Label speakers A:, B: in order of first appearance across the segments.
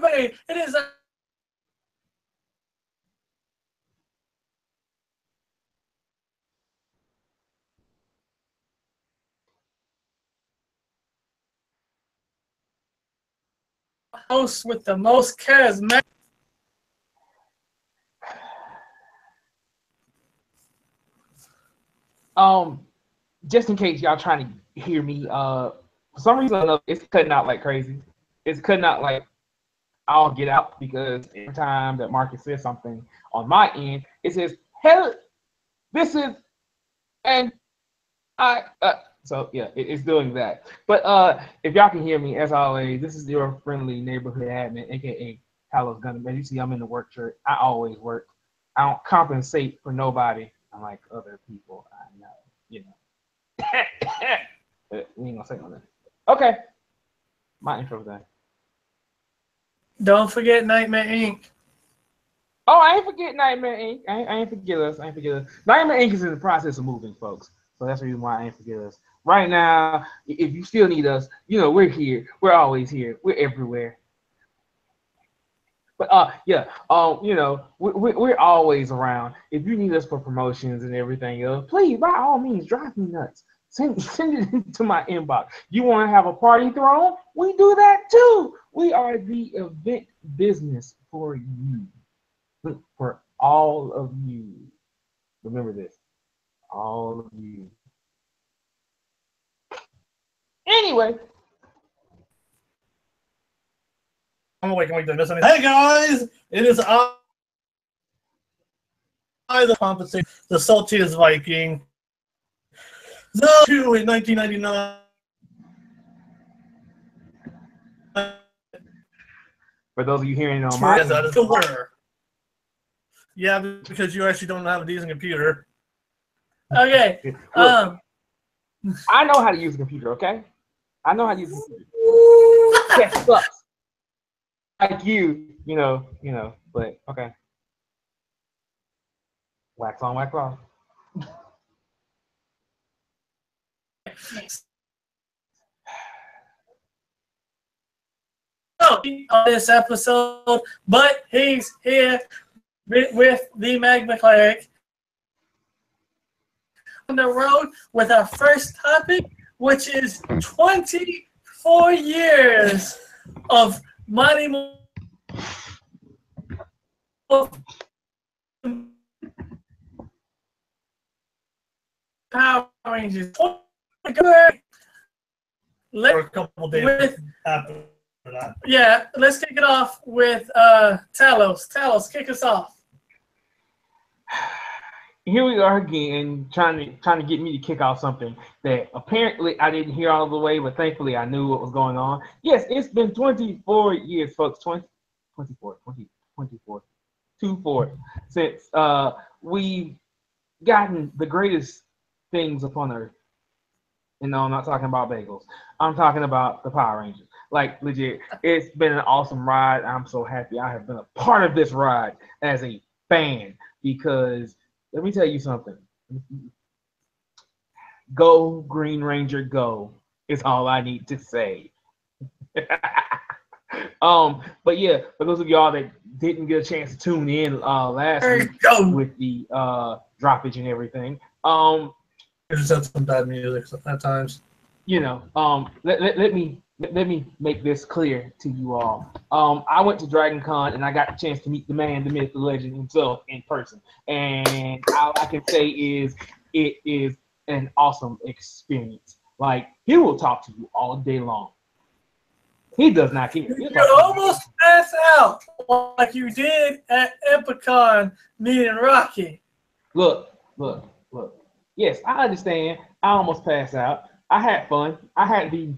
A: It is host with the most charismatic.
B: Just in case y'all trying to hear me, for some reason it's cutting out like crazy. It's cutting out like I'll get out because every time that Marcus says something on my end, it says, "Hell, this is," and I. So yeah, it's doing that. But if y'all can hear me, as always, this is your friendly neighborhood admin, aka Talos Gunner. As you see, I'm in the work shirt. I always work. I don't compensate for nobody, unlike other people I know. You know. We ain't gonna say nothing. Okay. My intro was done.
A: Don't forget Nightmare Inc.
B: Oh, I ain't forget Nightmare Inc. I ain't forget us. I ain't forget us. Nightmare Inc. is in the process of moving, folks. So that's the reason why I ain't forget us. Right now, if you still need us, you know, we're here. We're always here. We're everywhere. But yeah, you know, we're always around. If you need us for promotions and everything else, please, by all means, drive me nuts. Send it to my inbox. You want to have a party thrown? We do that too. We are the event business for you, for all of you. Remember this, all of you. Anyway.
A: I'm awake. Hey guys, it is I the compensate the saltiest Viking. The two in 1999.
B: For those of you hearing it on my
A: that is the winner. Yeah, because you actually don't have a decent computer. Okay.
B: Look, I know how to use a computer, okay? I know how to use a computer. Tech sucks. Like you know, but okay. Wax on, wax off.
A: On this episode, but he's here with the Magma Cleric on the road with our first topic, which is 24 years of Mighty Power Rangers. A couple days after that. Yeah, let's kick it off with Talos. Talos, kick us off.
B: Here we are again, trying to get me to kick off something that apparently I didn't hear all the way, but thankfully I knew what was going on. Yes, it's been 24 years, folks. 24 since we've gotten the greatest things upon earth. And no, I'm not talking about bagels. I'm talking about the Power Rangers. Like, legit, it's been an awesome ride. I'm so happy I have been a part of this ride as a fan because let me tell you something. Go, Green Ranger, go is all I need to say. But yeah, for those of y'all that didn't get a chance to tune in last week with the droppage and everything,
A: just had some bad music at times.
B: You know, let me make this clear to you all. I went to Dragon Con and I got the chance to meet the man, the myth, the legend himself in person. And all I can say is it is an awesome experience. Like, he will talk to you all day long. He does not care.
A: You almost pass out like you did at Epicon meeting Rocky.
B: Look. Yes, I understand. I almost passed out. I had fun. I had the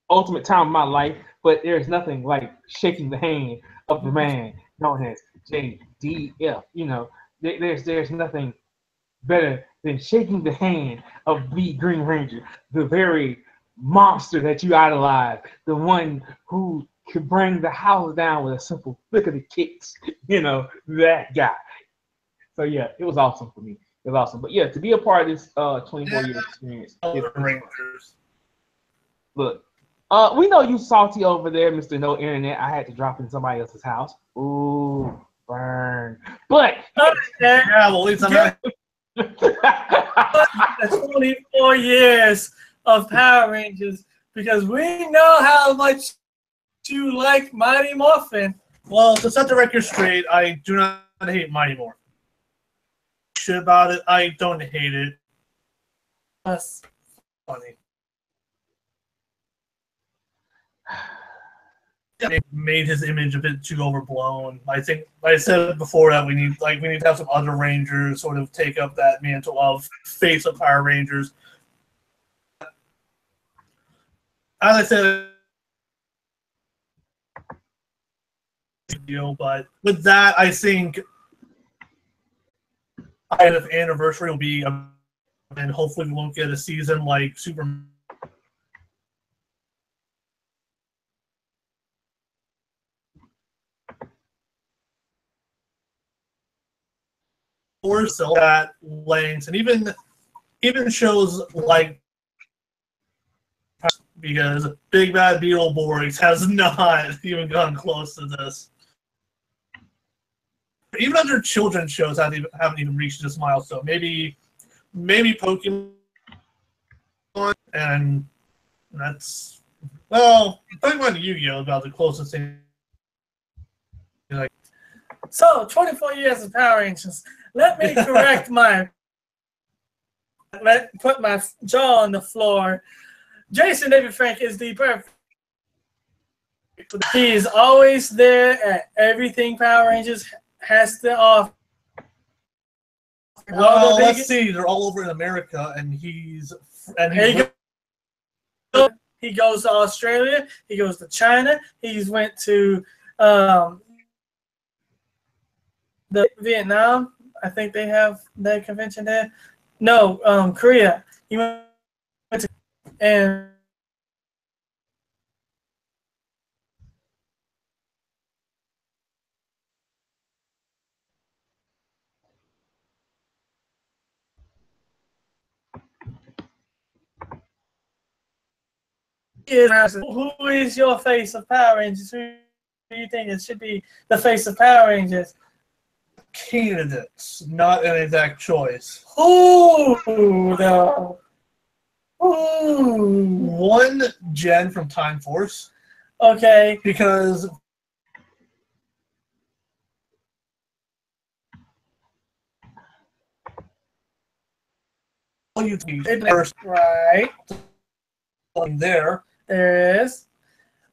B: ultimate time of my life, but there's nothing like shaking the hand of the man known as JDF. You know, there's nothing better than shaking the hand of the Green Ranger, the very monster that you idolize, the one who could bring the house down with a simple flick of the kicks. You know, that guy. So yeah, it was awesome for me. It was awesome. But yeah, to be a part of this 24-year experience.
A: Rangers.
B: Look, We know you salty over there, Mr. No Internet. I had to drop in somebody else's house. Ooh, burn. But
A: yeah,
C: well, at least I'm not.
A: 24 years of Power Rangers because we know how much you like Mighty Morphin.
C: Well, to set the record straight, I do not hate Mighty Morphin. Shit about it, I don't hate it.
A: That's
C: Funny. It made his image a bit too overblown. I think, like I said before, that we need to have some other Rangers sort of take up that mantle of face of Power Rangers. As I said, but with that, I think the anniversary will be, and hopefully we won't get a season like Superman. Or so at lengths, and even shows like, because Big Bad Beetleborgs has not even gone close to this. Even other children's shows haven't even reached this milestone. Maybe Pokemon, and that's, well, Pokemon and Yu-Gi-Oh! About the closest thing. Like,
A: so 24 years of Power Rangers. Let me correct put my jaw on the floor. Jason David Frank is the perfect. He is always there at everything Power Rangers has to offer.
C: well, let's see. They're all over in America, and he
A: goes to Australia. He goes to China. He's went to the Vietnam. I think they have that convention there. No, Korea. He went to, and who is your face of Power Rangers? Who do you think it should be the face of Power Rangers?
C: candidates, not an exact choice.
A: Ooh, no. Ooh.
C: One Jen from Time Force.
A: Okay.
C: Because
A: Right.
C: There
A: is,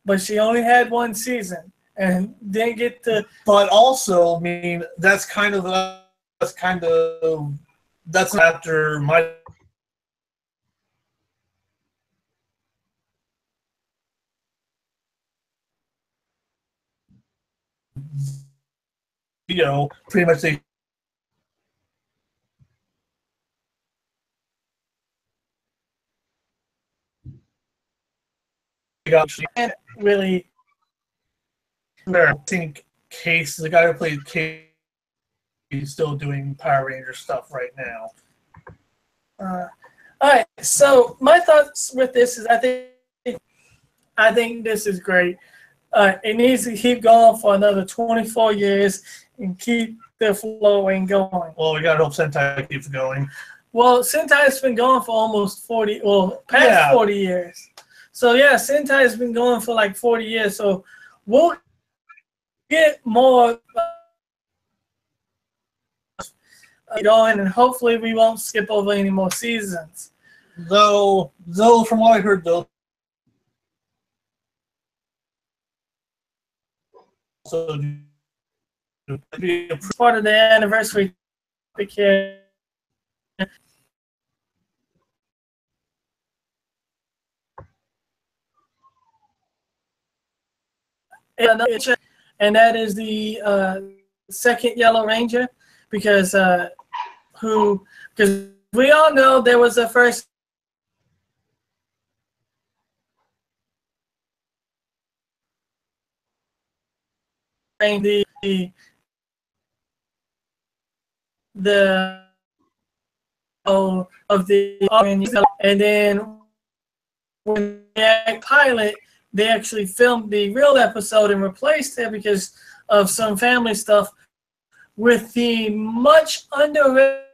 A: but she only had one season and didn't get to.
C: But also, I mean, that's after my. Pretty much they got
A: really.
C: I think Case, the guy who played Case, he's still doing Power Ranger stuff right now.
A: All right. So my thoughts with this is, I think this is great. It needs to keep going for another 24 years and keep the flowing going.
C: Well, we gotta hope Sentai keeps going.
A: Well, Sentai's been going for almost 40, past 40 years. So yeah, Sentai's been going for like 40 years. So we'll get more going, and hopefully we won't skip over any more seasons.
C: Though from what I heard, though, so
A: part of the anniversary here. And that is the second Yellow Ranger, because we all know there was a first of the and then when the pilot, they actually filmed the real episode and replaced it because of some family stuff with the much underrated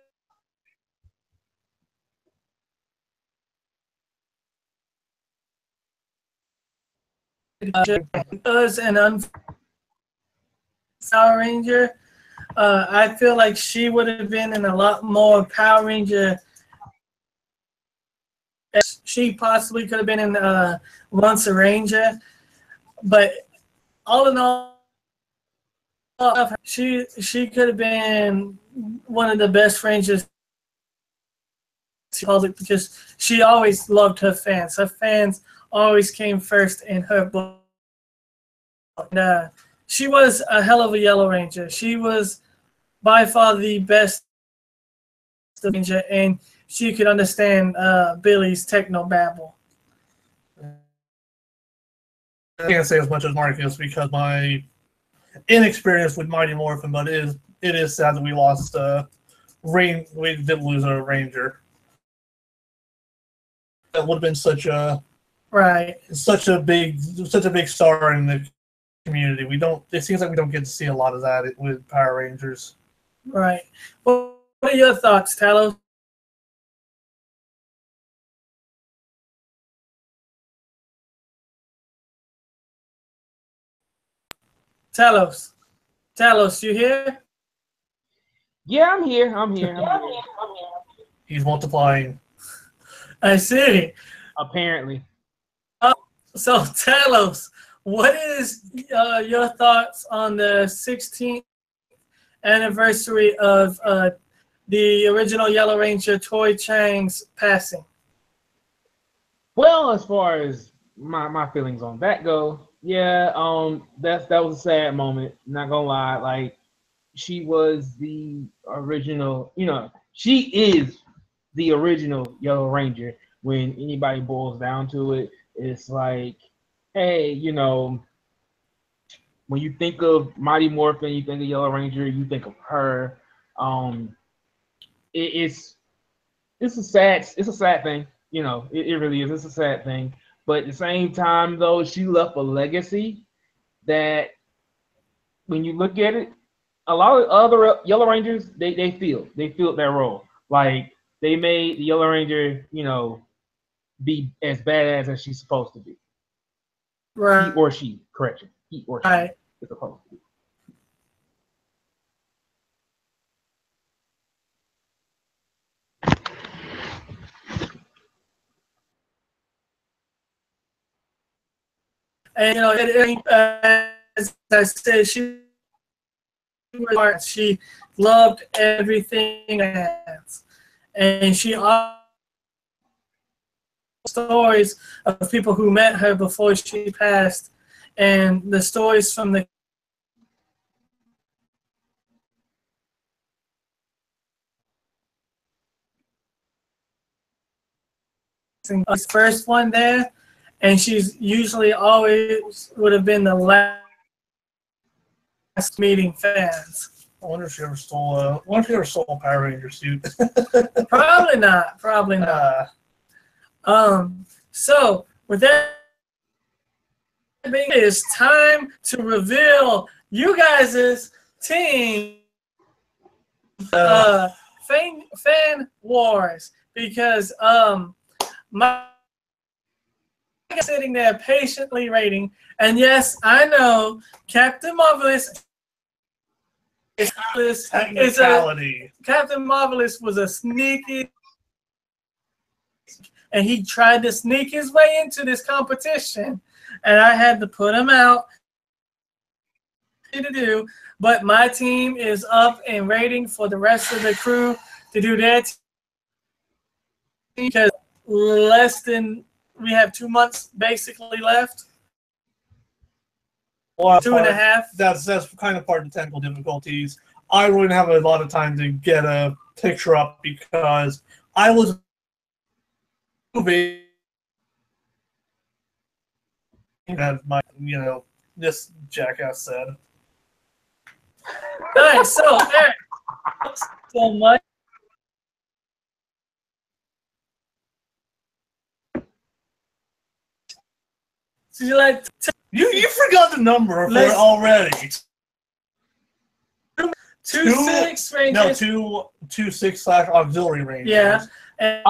A: as an Power Ranger. I feel like she would have been in a lot more Power Ranger. She possibly could have been in Once a Ranger, but all in all, she could have been one of the best Rangers because she always loved her fans. Her fans always came first in her book. And, she was a hell of a Yellow Ranger. She was by far the best Ranger, and she could understand Billy's techno babble.
C: I can't say as much as Marcus because my inexperience with Mighty Morphin, but it is sad that we lost we did lose a Ranger. That would have been such a big star in the community. It seems like we don't get to see a lot of that with Power Rangers.
A: Right. Well, what are your thoughts, Talos? Talos, you here?
B: Yeah, I'm here.
C: He's multiplying.
A: I see.
B: Apparently.
A: So, Talos, what is your thoughts on the 16th anniversary of the original Yellow Ranger, Toy Chang's passing?
B: Well, as far as my feelings on that go, yeah, that was a sad moment. Not gonna lie, like she was the original. She is the original Yellow Ranger. When anybody boils down to it, it's like, hey, when you think of Mighty Morphin, you think of Yellow Ranger, you think of her. It's a sad thing. It really is. It's a sad thing. But at the same time, though, she left a legacy that, when you look at it, a lot of other Yellow Rangers, they filled their role. Like, they made the Yellow Ranger, be as badass as she's supposed to be.
A: Right.
B: He or she is supposed to be.
A: And as I said, she loved everything, and she stories of people who met her before she passed, and the stories from the first one there, and she's usually always would have been the last meeting fans.
C: I wonder if she ever stole a Power Ranger suit.
A: Probably not. So with that being, it's time to reveal you guys' team fan wars, because my sitting there patiently waiting, and yes, I know Captain Marvelous. Captain Marvelous was a sneaky, and he tried to sneak his way into this competition, and I had to put him out. But my team is up and waiting for the rest of the crew to do their team, because we have 2 months basically left.
C: Well,
A: 2.5.
C: That's kind of part of the technical difficulties. I wouldn't have a lot of time to get a picture up because I was moving, as this jackass said.
A: All right, so Eric, thanks so much. So you like
C: You forgot the number for it already.
A: 2-6 rangers.
C: No, 2-6 / auxiliary rangers.
A: Yeah. And,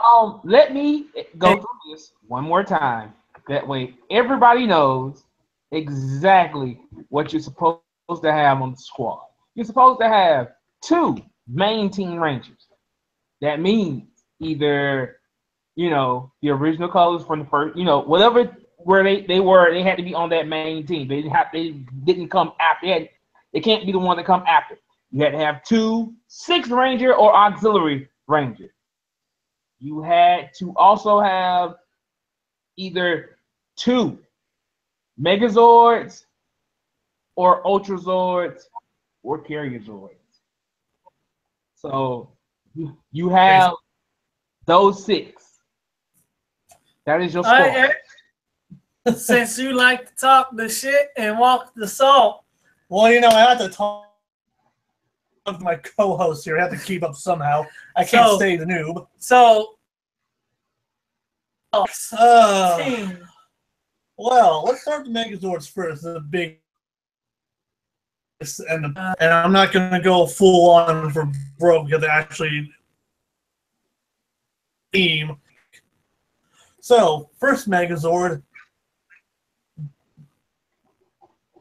B: let me go through this one more time. That way, everybody knows exactly what you're supposed to have on the squad. You're supposed to have 2 main team rangers. That means either, you know, the original colors from the first, you know, whatever where they were, they had to be on that main team. They didn't come after. They can't be the one that come after. You had to have 2 6 ranger or auxiliary ranger. You had to also have either 2 megazords or ultrazords or carrier zords. So you have those 6. That is your squad.
A: Since you like to talk the shit and walk the salt.
C: Well, you know, I have to talk to my co-host here. I have to keep up somehow. I can't stay the noob.
A: So,
C: well, let's start with the Megazords first. The big, and I'm not going to go full on for broke because they actually team. So, first Megazord,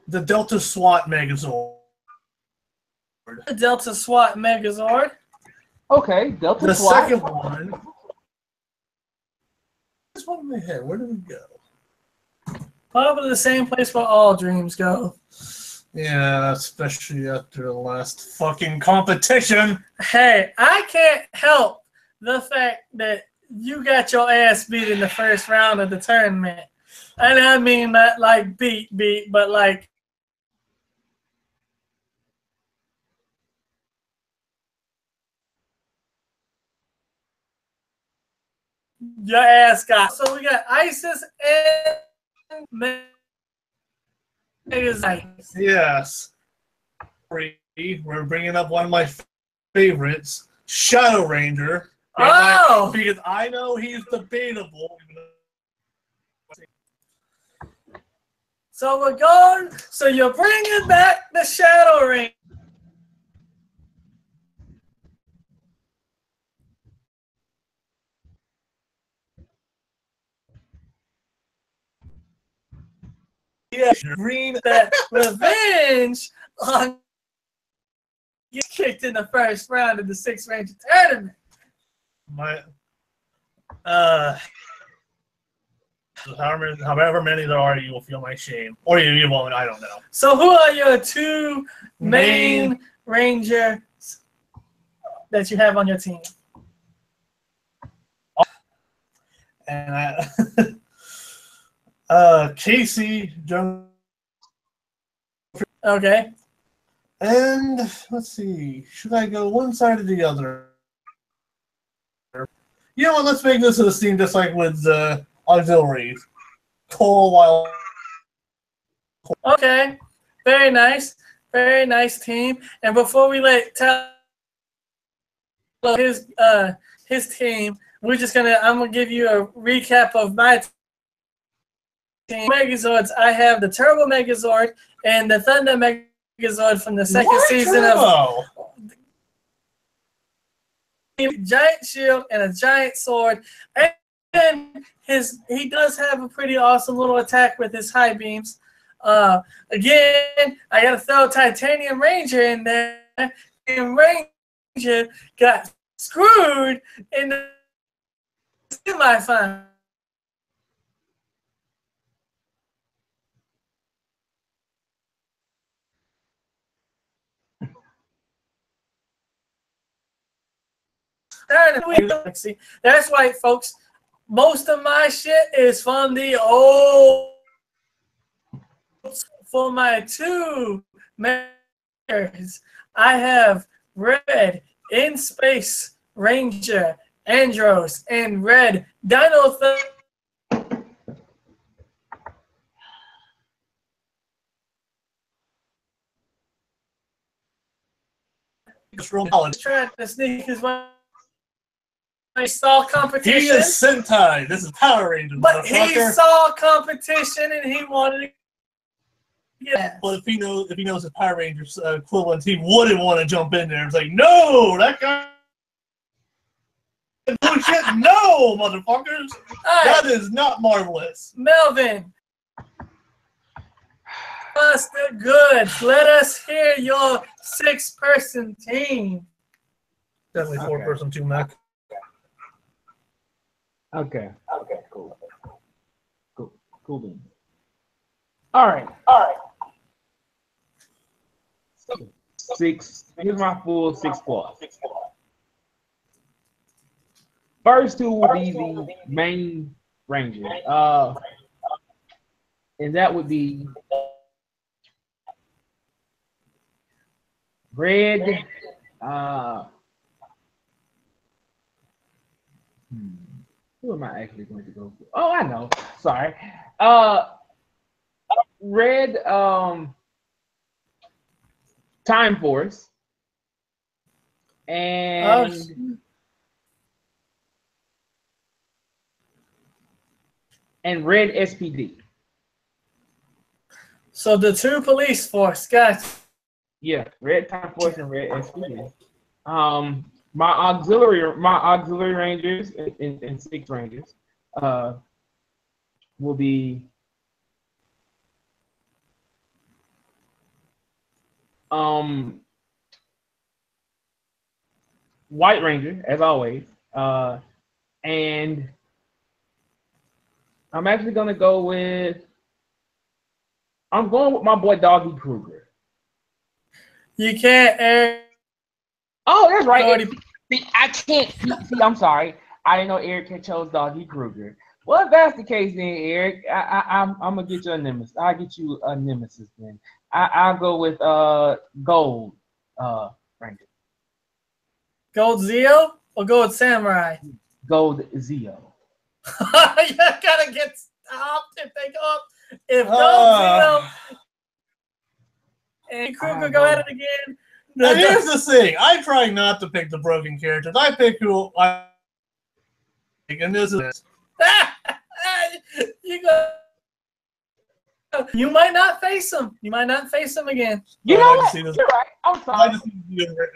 C: the Delta SWAT Megazord.
A: The Delta SWAT Megazord.
B: Okay, Delta
C: the
B: SWAT.
C: The second one. This one in my head. Where did we go?
A: Probably the same place where all dreams go.
C: Yeah, especially after the last fucking competition.
A: Hey, I can't help the fact that you got your ass beat in the first round of the tournament. And I mean not like beat, but like your ass got. So we got ISIS and
C: Yes. We're bringing up one of my favorites, Shadow Ranger.
A: Oh!
C: Because I know he's debatable.
A: So we're going. So you're bringing back the Shadow Ranger. Yeah, green that revenge on get kicked in the first round of the 6 Ranger tournament.
C: However many there are, you will feel my shame, or you won't. I don't know.
A: So who are your 2 main Rangers that you have on your team?
C: And Casey, Jones.
A: Okay.
C: And let's see, should I go one side or the other? You know what? Let's make this a scene just like with auxiliaries. Cole while.
A: Okay. Very nice. Very nice team. And before we tell his team, I'm gonna give you a recap of my team. Megazords. I have the Turbo Megazord and the Thunder Megazord from the second season of giant shield and a giant sword, and he does have a pretty awesome little attack with his high beams. Again, I gotta throw Titanium Ranger in there. And Ranger got screwed in the semifinal. That's right, folks. Most of my shit is from the old. For my 2 members, I have Red In Space Ranger Andros and Red Dino Tried to sneak his way He saw competition.
C: He is Sentai. This is Power Rangers.
A: But he saw competition and he wanted to get ass.
C: But if he knows his Power Rangers equivalent, he wouldn't want to jump in there. It's like, no, that guy. Bullshit, no, motherfuckers. Right. That is not marvelous.
A: Melvin. Still good. Let us hear your 6-person team.
C: Definitely 4-person team, Mac.
B: Okay, cool. Bean. All right. So, 6. Here's my full 6 squad. First 2 will be the main Rangers. And that would be Red. Who am I actually going to go for? Oh, I know. Sorry. Red Time Force and Red SPD.
A: So the 2 police force, guys.
B: Yeah, Red Time Force and Red SPD. My auxiliary rangers and 6 rangers will be White Ranger, as always, and I'm actually gonna go with my boy Doggy Kruger.
A: You can't air.
B: Oh, that's right. See, I can't. See, I'm sorry. I didn't know Eric had chose Doggy Kruger. Well, if that's the case, then Eric, I'm gonna get you a nemesis. I'll get you a nemesis then. I'll go with Gold Ranger.
A: Gold Zeo or Gold Samurai?
B: Gold Zeo.
A: You gotta get stopped if they go up. If Gold Zeo and Kruger go at it again.
C: Now here's the thing. I try not to pick the broken characters. I pick who I pick, and this is
A: You might not face him. You might not face him again.
B: You know what? You're right. I'm sorry.
C: I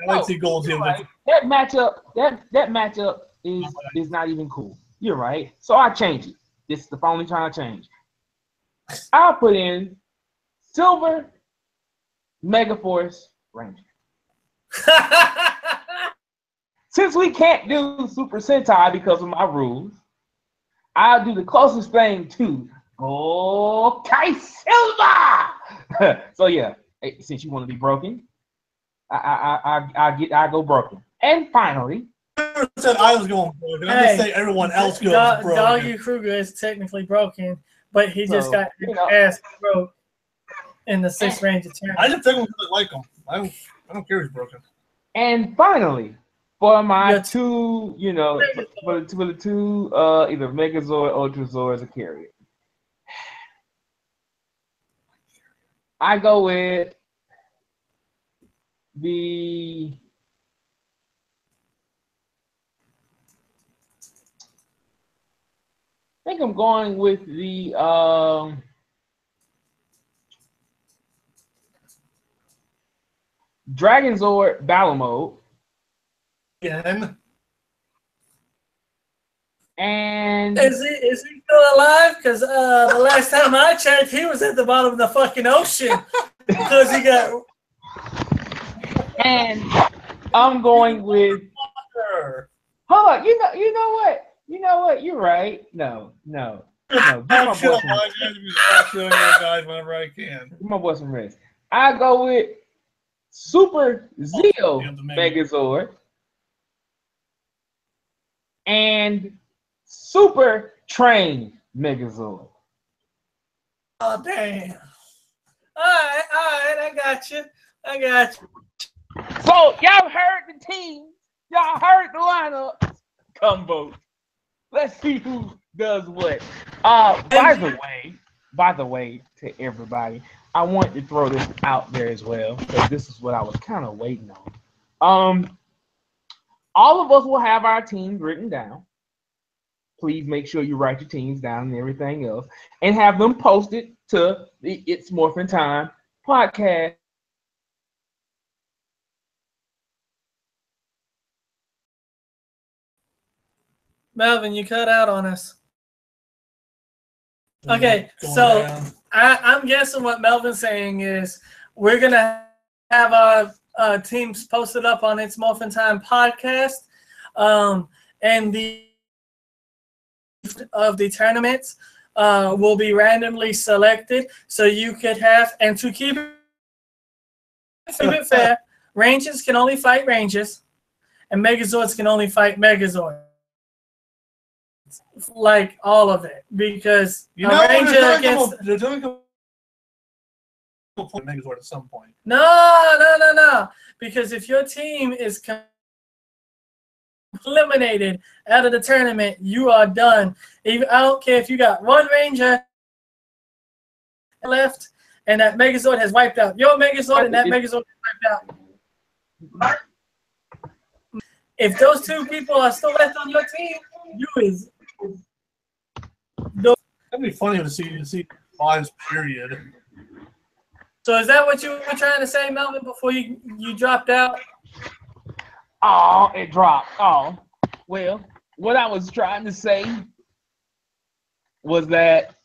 C: like to see Gold Zeo.
B: Right. That matchup is not even cool. You're right. So I change it. This is the only time I change. I'll put in Silver Megaforce Ranger. Since we can't do Super Sentai because of my rules, I'll do the closest thing to Kai Silva. So yeah, since you want to be broken, I go broken. And finally,
C: I said I was going broken. I just say everyone else goes broken.
A: Doggy Kruger is technically broken, but he just got his ass broke in the 6th Ranger turn.
C: I just technically like him. I don't care if he's broken.
B: And finally, for my 2, for the 2, either Megazord, Ultrazords, or Carrier, I go with the I think I'm going with the Dragonzord Battle Mode.
C: Again.
B: And
A: is he still alive? Because the last time I checked, he was at the bottom of the fucking ocean because he got.
B: And I'm going with. Hold on, you know what? You know what? You're right. No.
C: I'm sure guys whenever I can.
B: Give my boy some rest. I go with Super Zeo Megazord and Super Train Megazord.
A: Oh damn! All right, I got you.
B: So y'all heard the team. Y'all heard the lineup. Come vote. Let's see who does what. By the way, to everybody, I want to throw this out there as well because this is what I was kind of waiting on. all of us will have our teams written down. Please make sure you write your teams down and everything else, and have them posted to the It's Morphin Time podcast.
A: Melvin, you cut out on us. Okay, so I'm guessing what Melvin's saying is we're going to have our teams posted up on It's Morphin Time podcast, and the of the tournaments will be randomly selected, so you could have, and to keep it fair, ranges can only fight ranges, and Megazords can only fight Megazords. Like all of it, because
C: they're doing Megazord at some point.
A: No. Because if your team is eliminated out of the tournament, you are done. I don't care if you got one Ranger left and that Megazord has wiped out your Megazord and that Megazord has wiped out. If those two people are still left on your team, you is.
C: That'd be funny to see lives, period.
A: So is that what you were trying to say, Melvin, before you dropped out?
B: Oh, it dropped. Oh, well, what I was trying to say was that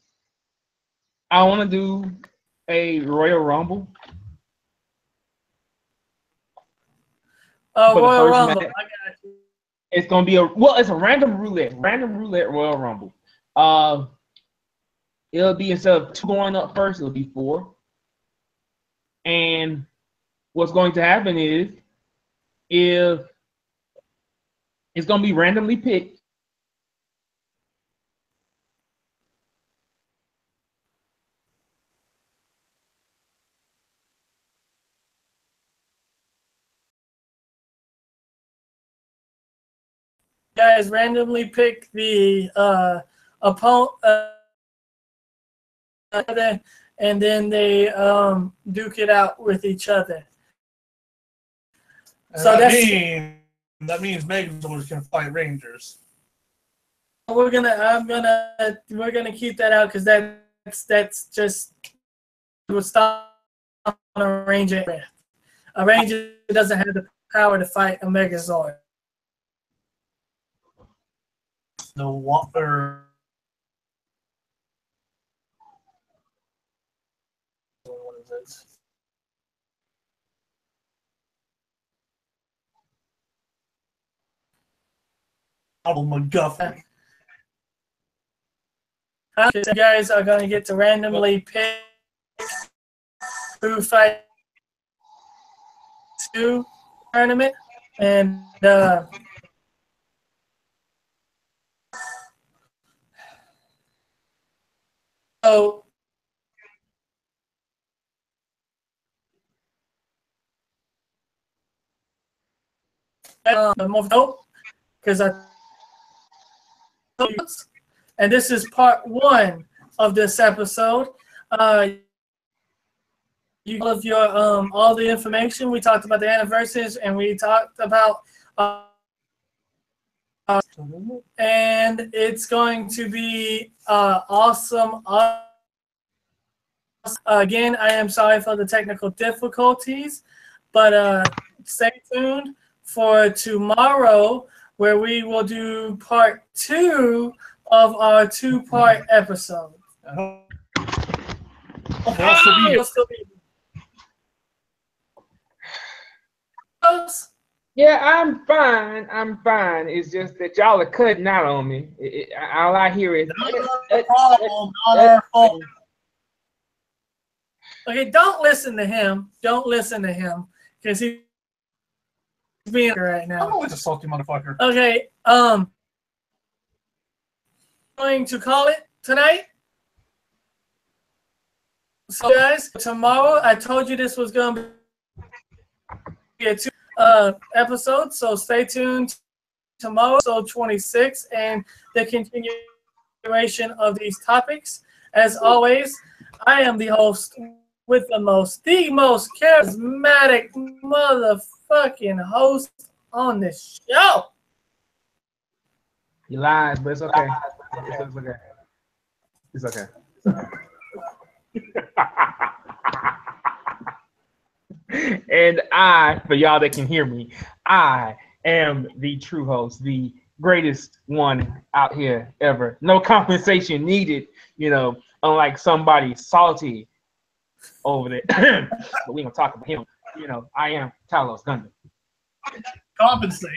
B: I want to do a Royal Rumble.
A: Oh, Royal Rumble. I got you.
B: It's gonna be it's a random roulette Royal Rumble. It'll be, instead of 2 going up first, it'll be 4. And what's going to happen is, if it's gonna be randomly picked.
A: Guys randomly pick the opponent, and then they duke it out with each other. So that
C: means Megazords can fight Rangers.
A: We're gonna keep that out because that's just will stop on a Ranger. A Ranger doesn't have the power to fight a Megazord.
C: The water. What is it? McGuffin.
A: You guys are going to get to randomly pick who fights two tournament, and so more dope because and this is part 1 of this episode. You have your all the information. We talked about the anniversaries, and we talked about and it's going to be awesome. Again, I am sorry for the technical difficulties, but stay tuned for tomorrow, where we will do part 2 of our 2-part episode.
B: Yeah, I'm fine. It's just that y'all are cutting out on me. All I hear is
C: not our fault.
A: Okay, don't listen to him. Don't listen to him because he's being right now.
C: I'm always a salty motherfucker.
A: Okay, going to call it tonight. So guys, tomorrow I told you this was going to be a 2 episode, so stay tuned tomorrow, so 26, and the continuation of these topics. As always, I am the host with the most charismatic motherfucking host on this show.
B: You lied, but it's okay. It's okay. It's okay. And I, for y'all that can hear me, I am the true host, the greatest one out here ever. No compensation needed, you know, unlike somebody salty over there. But we gonna talk about him. You know, I am Talos Gundam.
C: Compensate.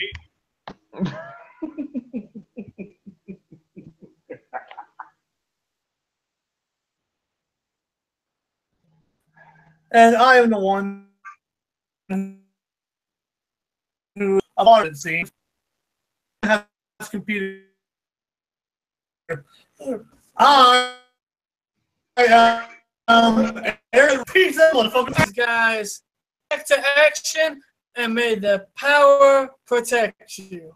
C: And I am the one who I've already seen has computed. I Aaron repeats that motherfucker.
A: These guys, back to action, and may the power protect you.